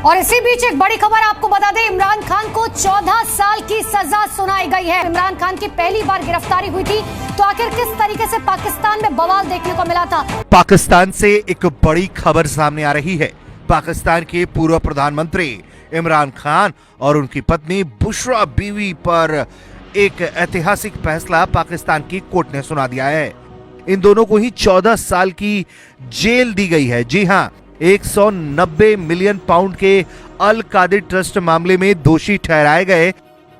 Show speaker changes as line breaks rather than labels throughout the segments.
और इसी बीच एक बड़ी खबर आपको बता दें, इमरान खान को 14 साल की सजा सुनाई गई है। इमरान खान की पहली बार गिरफ्तारी हुई थी, तो आखिर किस तरीके से पाकिस्तान में बवाल देखने को मिला था।
पाकिस्तान से एक बड़ी खबर सामने आ रही है। पाकिस्तान के पूर्व प्रधानमंत्री इमरान खान और उनकी पत्नी बुशरा बीवी पर एक ऐतिहासिक फैसला पाकिस्तान की कोर्ट ने सुना दिया है। इन दोनों को ही 14 साल की जेल दी गई है। जी हां, 190 मिलियन पाउंड के अल कादिर ट्रस्ट मामले में दोषी ठहराए गए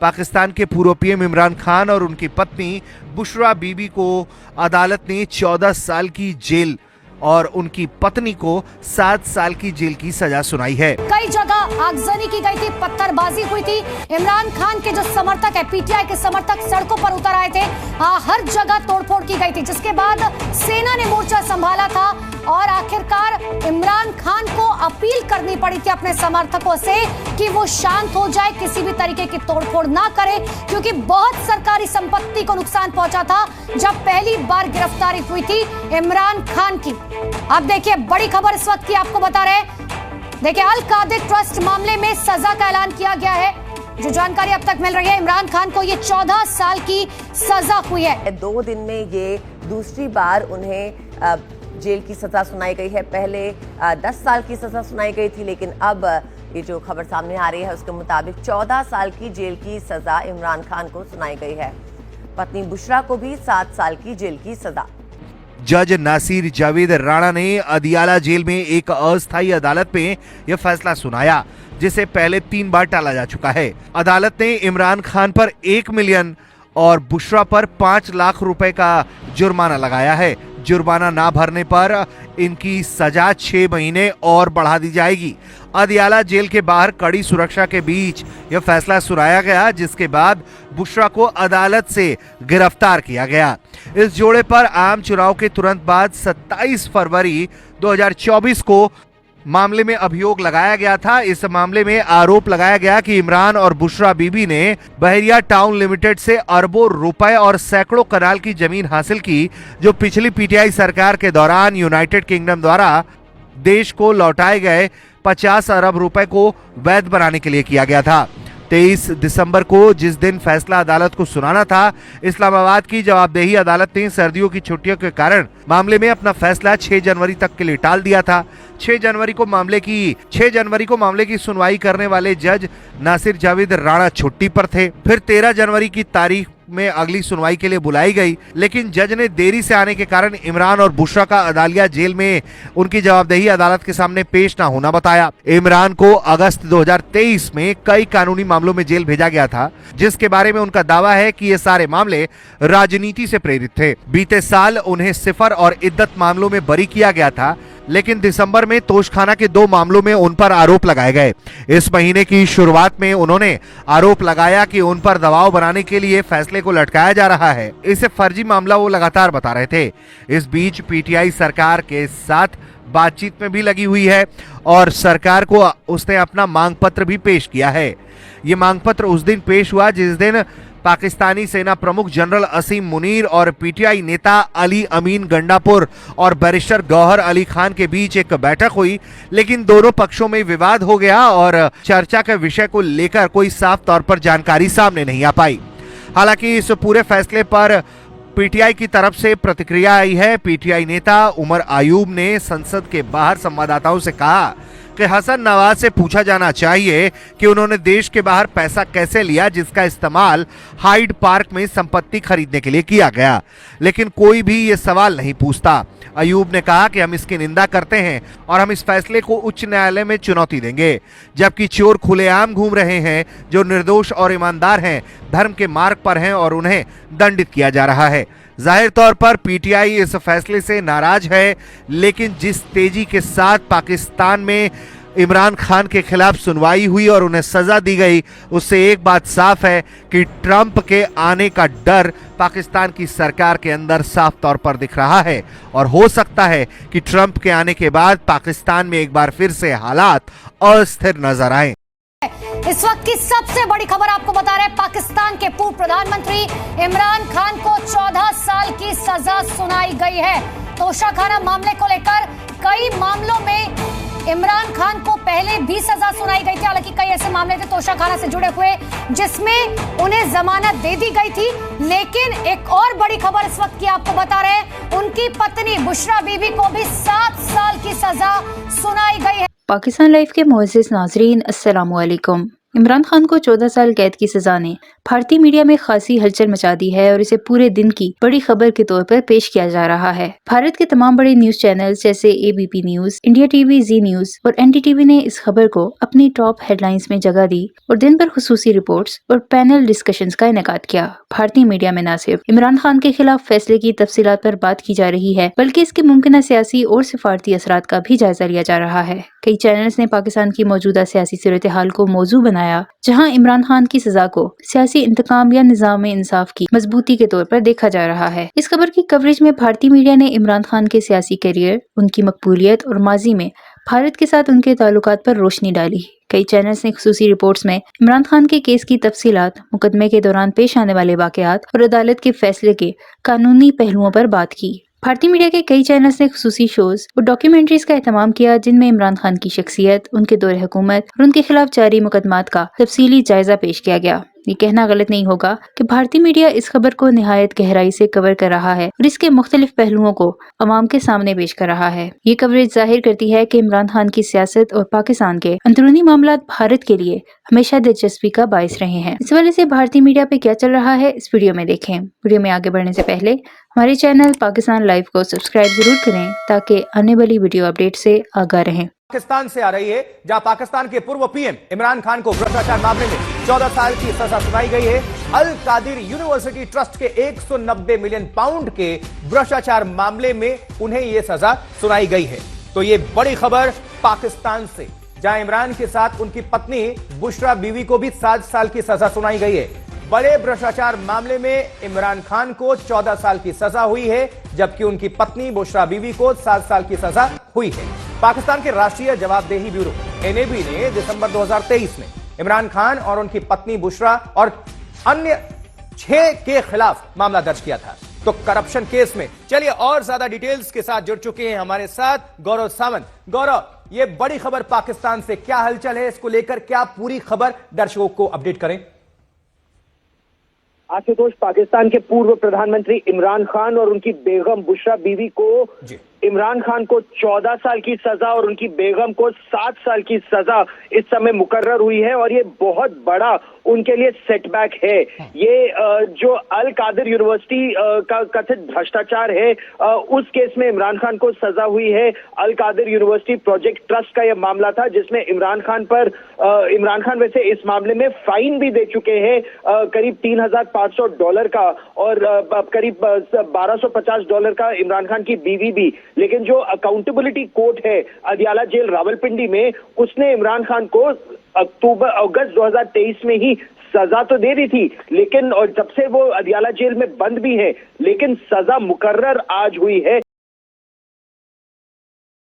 पाकिस्तान के पूर्व पीएम इमरान खान और उनकी पत्नी बुशरा बीबी को अदालत ने 14 साल की जेल और उनकी पत्नी को 7 साल की जेल की सजा सुनाई है।
कई जगह आगजनी की गई थी, पत्थरबाजी हुई थी। इमरान खान के जो समर्थक है, पीटीआई के समर्थक सड़कों पर उतर आए थे। हर जगह तोड़फोड़ की गई थी, जिसके बाद सेना ने मोर्चा संभाला था और आखिरकार इमरान खान को अपील करनी पड़ी थी अपने समर्थकों से कि वो शांत हो जाए, किसी भी तरीके की तोड़फोड़ ना करे, क्योंकि बहुत सरकारी संपत्ति को नुकसान पहुंचा था जब पहली बार गिरफ्तारी हुई थी इमरान खान की। अब देखिए बड़ी खबर इस वक्त की आपको बता रहे हैं। देखिए, अल कादिर ट्रस्ट मामले में सजा का ऐलान किया गया है। जो जानकारी अब तक मिल रही है, इमरान खान को ये 14 साल की सजा हुई है।
2 दिन में ये दूसरी बार उन्हें जेल की सजा सुनाई गई है। पहले 10 साल की सजा सुनाई गई थी, लेकिन अब ये जो खबर सामने आ रही है उसके मुताबिक 14 साल की जेल की सजा इमरान खान को सुनाई गई है। पत्नी बुशरा को भी 7 साल की जेल की सजा।
जज नासिर जावेद राणा ने अदियाला जेल में एक अस्थायी अदालत में यह फैसला सुनाया, जिसे पहले 3 बार टाला जा चुका है। अदालत ने इमरान खान पर 1 मिलियन और बुशरा पर 5 लाख रुपए का जुर्माना लगाया है। जुर्माना ना भरने पर इनकी सजा 6 महीने और बढ़ा दी जाएगी। अदियाला जेल के बाहर कड़ी सुरक्षा के बीच यह फैसला सुनाया गया, जिसके बाद बुशरा को अदालत से गिरफ्तार किया गया। इस जोड़े पर आम चुनाव के तुरंत बाद 27 फरवरी 2024 को मामले में अभियोग लगाया गया था। इस मामले में आरोप लगाया गया कि इमरान और बुशरा बीबी ने बहरिया टाउन लिमिटेड से अरबों रुपए और सैकड़ों कनाल की जमीन हासिल की, जो पिछली पीटीआई सरकार के दौरान यूनाइटेड किंगडम द्वारा देश को लौटाए गए 50 अरब रुपए को वैध बनाने के लिए किया गया था। 23 दिसंबर को, जिस दिन फैसला अदालत को सुनाना था, इस्लामाबाद की जवाबदेही अदालत ने सर्दियों की छुट्टियों के कारण मामले में अपना फैसला 6 जनवरी तक के लिए टाल दिया था। 6 जनवरी को मामले की सुनवाई करने वाले जज नासिर जावेद राणा छुट्टी पर थे। फिर 13 जनवरी की तारीख में अगली सुनवाई के लिए बुलाई गई, लेकिन जज ने देरी से आने के कारण इमरान और बुशरा का अदालिया जेल में उनकी जवाबदेही अदालत के सामने पेश न होना बताया। इमरान को अगस्त 2023 में कई कानूनी मामलों में जेल भेजा गया था, जिसके बारे में उनका दावा है कि ये सारे मामले राजनीति से प्रेरित थे। बीते साल उन्हें सिफर और इद्दत मामलों में बरी किया गया था, लेकिन दिसंबर में तोशखाना के 2 मामलों में उन पर आरोप लगाए गए। इस महीने की शुरुआत में उन्होंने आरोप लगाया कि उन पर दबाव बनाने के लिए फैसले को लटकाया जा रहा है। इसे फर्जी मामला वो लगातार बता रहे थे। इस बीच पीटीआई सरकार के साथ बातचीत में भी लगी हुई है और सरकार को उसने अपना मांग पत्र भी पेश किया है। ये मांग पत्र उस दिन पेश हुआ जिस दिन पाकिस्तानी सेना प्रमुख जनरल असीम मुनीर और पीटीआई नेता अली अमीन गंडापुर और बैरिस्टर गौहर अली खान के बीच एक बैठक हुई, लेकिन दोनों पक्षों में विवाद हो गया और चर्चा के विषय को लेकर कोई साफ तौर पर जानकारी सामने नहीं आ पाई। हालांकि इस पूरे फैसले पर पीटीआई की तरफ से प्रतिक्रिया आई है। पीटीआई नेता उमर आयूब ने संसद के बाहर संवाददाताओं से कहा कि हसन नवाज से पूछा जाना चाहिए कि उन्होंने देश के बाहर पैसा कैसे लिया, जिसका इस्तेमाल हाइड पार्क में संपत्ति खरीदने के लिए किया गया, लेकिन कोई भी ये सवाल नहीं पूछता। अयूब ने कहा कि हम इसकी निंदा करते हैं और हम इस फैसले को उच्च न्यायालय में चुनौती देंगे, जबकि चोर खुलेआम घूम रहे हैं जो निर्दोष और ईमानदार हैं, धर्म के मार्ग पर हैं और उन्हें दंडित किया जा रहा है। जाहिर तौर पर पीटीआई इस फैसले से नाराज है, लेकिन जिस तेजी के साथ पाकिस्तान में इमरान खान के खिलाफ सुनवाई हुई और उन्हें सजा दी गई, उससे एक बात साफ है कि ट्रंप के आने का डर पाकिस्तान की सरकार के अंदर साफ तौर पर दिख रहा है और हो सकता है कि ट्रंप के आने के बाद पाकिस्तान में एक बार फिर से हालात अस्थिर नजर आए।
इस वक्त की सबसे बड़ी खबर आपको बता रहे हैं, पाकिस्तान के पूर्व प्रधानमंत्री इमरान खान को 14 साल की सजा सुनाई गई है। तोशाखाना मामले को लेकर कई मामलों में इमरान खान को पहले भी सजा सुनाई गई थी। हालांकि कई ऐसे मामले थे तोशाखाना से जुड़े हुए जिसमें उन्हें जमानत दे दी गई थी। लेकिन एक और बड़ी खबर इस वक्त की आपको बता रहे हैं, उनकी पत्नी बुशरा बीबी को भी 7 साल की सजा सुनाई गई है।
पाकिस्तान लाइव के मुअज़्ज़िज़ नाज़रीन, अस्सलामु अलैकुम। इमरान खान को 14 साल कैद की सजा ने भारतीय मीडिया में खासी हलचल मचा दी है और इसे पूरे दिन की बड़ी खबर के तौर पर पेश किया जा रहा है। भारत के तमाम बड़े न्यूज चैनल्स जैसे ABP न्यूज, इंडिया टीवी, जी न्यूज और NDTV ने इस खबर को अपनी टॉप हेडलाइंस में जगह दी और दिन भर खुसूसी रिपोर्ट्स और पैनल डिस्कशंस का इनेकाद किया। भारतीय मीडिया में न सिर्फ इमरान खान के खिलाफ फैसले की तफसीलात पर बात की जा रही है, बल्कि इसके मुमकिन सियासी और सिफारती असरात का भी जायजा लिया जा रहा है। कई चैनल्स ने पाकिस्तान की मौजूदा सियासी सूरत हाल को मौजू बनाया, जहां इमरान खान की सजा को सियासी इंतकाम या निज़ाम इंसाफ की मजबूती के तौर पर देखा जा रहा है। इस खबर की कवरेज में भारतीय मीडिया ने इमरान खान के सियासी करियर, उनकी मकबूलियत और माजी में भारत के साथ उनके ताल्लुकात पर रोशनी डाली। कई चैनल्स ने खुसूसी रिपोर्ट्स में इमरान खान के केस की तफसीलात, मुकदमे के दौरान पेश आने वाले वाकयात और अदालत के फैसले के कानूनी पहलुओं पर बात की। भारतीय मीडिया के कई चैनल्स ने खुसूसी शोज और डॉक्यूमेंट्रीज का एहतमाम किया, जिनमें इमरान खान की शख्सियत, उनके दौर हुकूमत और उनके खिलाफ जारी मुकदमात का तफसीली जायजा पेश किया गया। ये कहना गलत नहीं होगा कि भारतीय मीडिया इस खबर को निहायत गहराई से कवर कर रहा है और इसके मुख्तलिफ पहलुओं को अवाम के सामने पेश कर रहा है। ये कवरेज जाहिर करती है कि इमरान खान की सियासत और पाकिस्तान के अंदरूनी मामलात भारत के लिए हमेशा दिलचस्पी का बाइस रहे हैं। इस वजह से भारतीय मीडिया पे क्या चल रहा है, इस वीडियो में देखें। वीडियो में आगे बढ़ने से पहले हमारे चैनल पाकिस्तान लाइव को सब्सक्राइब जरूर करें ताकि आने वाली वीडियो अपडेट से आगाह रहें।
पाकिस्तान से आ रही है, जहां पाकिस्तान के पूर्व PM इमरान खान को भ्रष्टाचार मामले में 14 साल की सजा सुनाई गई है। अल कादिर यूनिवर्सिटी ट्रस्ट के 190 मिलियन पाउंड के भ्रष्टाचार मामले में उन्हें यह सजा सुनाई गई है। तो यह बड़ी खबर पाकिस्तान से, जहां इमरान के साथ उनकी पत्नी बुशरा बीवी को भी 7 साल की सजा सुनाई गई है। बड़े भ्रष्टाचार मामले में इमरान खान को 14 साल की सजा हुई है, जबकि उनकी पत्नी बुशरा बीवी को 7 साल की सजा हुई है। पाकिस्तान के राष्ट्रीय जवाबदेही ब्यूरो NAB ने दिसंबर 2023 में इमरान खान और उनकी पत्नी बुशरा और अन्य 6 के खिलाफ मामला दर्ज किया था। तो करप्शन केस में चलिए और ज्यादा डिटेल्स के साथ जुड़ चुके हैं हमारे साथ गौरव सावंत। गौरव, ये बड़ी खबर पाकिस्तान से, क्या हलचल है, इसको लेकर क्या पूरी खबर दर्शकों को अपडेट करें।
आशुतोष, पाकिस्तान के पूर्व प्रधानमंत्री इमरान खान और उनकी बेगम बुशरा बीवी को इमरान खान को 14 साल की सजा और उनकी बेगम को 7 साल की सजा इस समय मुकर्रर हुई है और ये बहुत बड़ा उनके लिए सेटबैक है। ये जो अल कादिर यूनिवर्सिटी का कथित भ्रष्टाचार है, उस केस में इमरान खान को सजा हुई है। अल कादिर यूनिवर्सिटी प्रोजेक्ट ट्रस्ट का यह मामला था, जिसमें इमरान खान वैसे इस मामले में फाइन भी दे चुके हैं, करीब $3,500 का और करीब $1,250 का इमरान खान की बीवी भी। लेकिन जो अकाउंटेबिलिटी कोर्ट है अदियाला जेल रावलपिंडी में, उसने इमरान खान को अगस्त 2023 में ही सजा तो दे दी थी, लेकिन और जब से वो अदियाला जेल में बंद भी है, लेकिन सजा मुकर्रर आज हुई है।